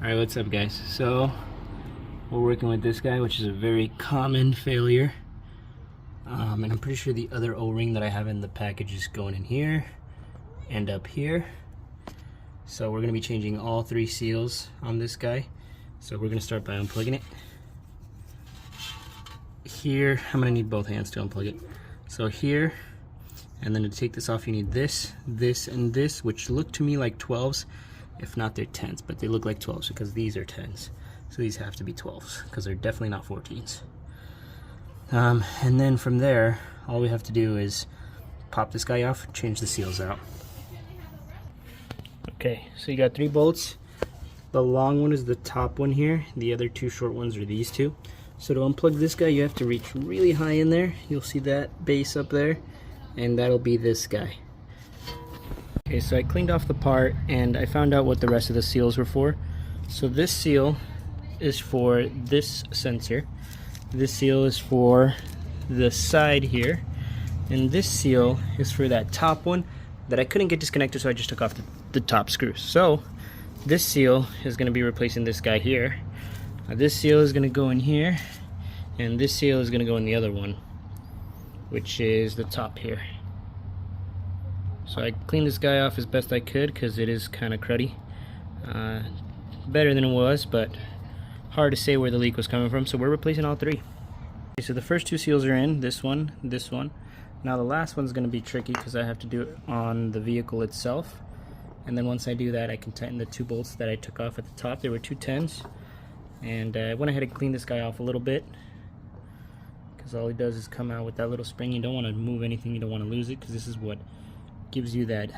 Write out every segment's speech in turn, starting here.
Alright, what's up guys? So we're working with this guy, which is a very common failure. And I'm pretty sure the other O-ring that I have in the package is going in here and up here. So we're going to be changing all three seals on this guy. So we're going to start by unplugging it. Here, I'm going to need both hands to unplug it. So here, and then to take this off you need this, this, and this, which look to me like 12s. If not, they're 10s, but they look like 12s because these are 10s. So these have to be 12s because they're definitely not 14s. And then from there, all we have to do is pop this guy off, change the seals out. Okay, so you got 3 bolts. The long one is the top one here. The other 2 short ones are these 2. So to unplug this guy, you have to reach really high in there. You'll see that base up there, and that'll be this guy. Okay, so I cleaned off the part and I found out what the rest of the seals were for. So this seal is for this sensor. This seal is for the side here. And this seal is for that top one that I couldn't get disconnected, so I just took off the top screws. So this seal is going to be replacing this guy here. This seal is going to go in here, and this seal is going to go in the other one, which is the top here. So I cleaned this guy off as best I could because it is kind of cruddy. Better than it was, but hard to say where the leak was coming from, so we're replacing all 3. Okay, so the first 2 seals are in, this one, this one. Now the last one's going to be tricky because I have to do it on the vehicle itself. And then once I do that, I can tighten the 2 bolts that I took off at the top. There were 2 10s. And I went ahead and cleaned this guy off a little bit, because all he does is come out with that little spring. You don't want to move anything, you don't want to lose it, because this is what gives you that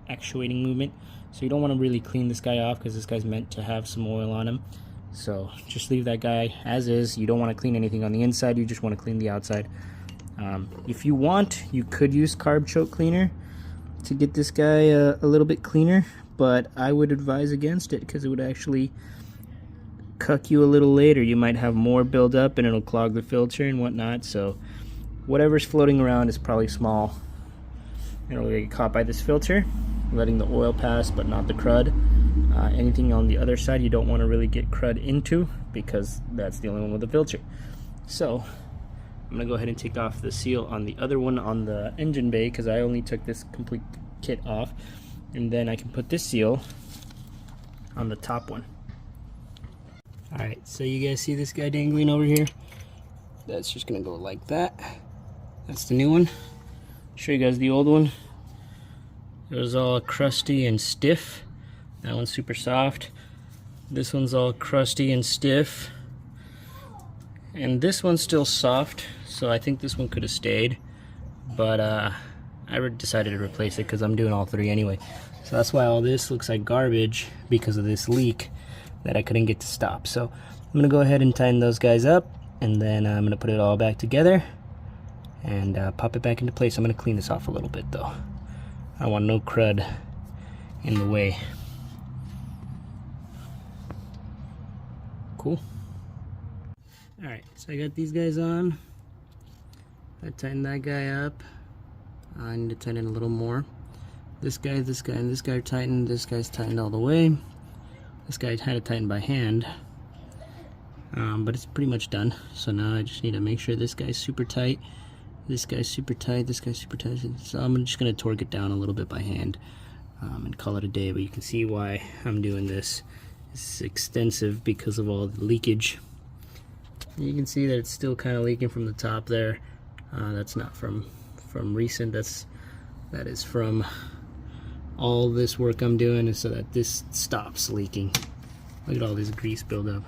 actuating movement. So you don't want to really clean this guy off because this guy's meant to have some oil on him. So just leave that guy as is. You don't want to clean anything on the inside, you just want to clean the outside. If you want, you could use carb choke cleaner to get this guy a little bit cleaner, but I would advise against it because it would actually cuck you a little later. You might have more build up and it'll clog the filter and whatnot. So whatever's floating around is probably small. It'll get caught by this filter, letting the oil pass but not the crud. Anything on the other side you don't want to really get crud into, because that's the only one with the filter. So I'm gonna go ahead and take off the seal on the other one on the engine bay, because I only took this complete kit off, and then I can put this seal on the top one. Alright, so you guys see this guy dangling over here? That's just gonna go like that. That's the new one. Show you guys the old one. It was all crusty and stiff. That one's super soft. This one's all crusty and stiff. And this one's still soft, so I think this one could have stayed. But I decided to replace it because I'm doing all 3 anyway. So that's why all this looks like garbage, because of this leak that I couldn't get to stop. So I'm gonna go ahead and tighten those guys up, and then I'm gonna put it all back together and pop it back into place. I'm gonna clean this off a little bit though. I want no crud in the way. Cool. Alright, so I got these guys on. I tightened that guy up. I need to tighten a little more. This guy, and this guy are tightened. This guy's tightened all the way. This guy had it tightened by hand, but it's pretty much done. So now I just need to make sure this guy's super tight, this guy's super tight, this guy's super tight. So I'm just going to torque it down a little bit by hand and call it a day. But you can see why I'm doing this. It's extensive because of all the leakage. You can see that it's still kind of leaking from the top there. That's not from recent. That is from all this work I'm doing, is so that this stops leaking. Look at all this grease buildup.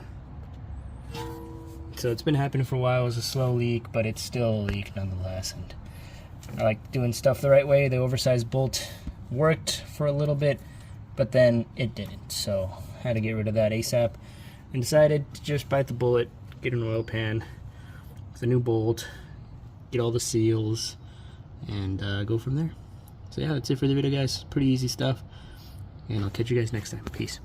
So it's been happening for a while. It was a slow leak, but it's still a leak nonetheless. And I like doing stuff the right way. The oversized bolt worked for a little bit, but then it didn't. So I had to get rid of that ASAP and decided to just bite the bullet, get an oil pan with a new bolt, get all the seals, and go from there. So yeah, that's it for the video guys. Pretty easy stuff, and I'll catch you guys next time. Peace.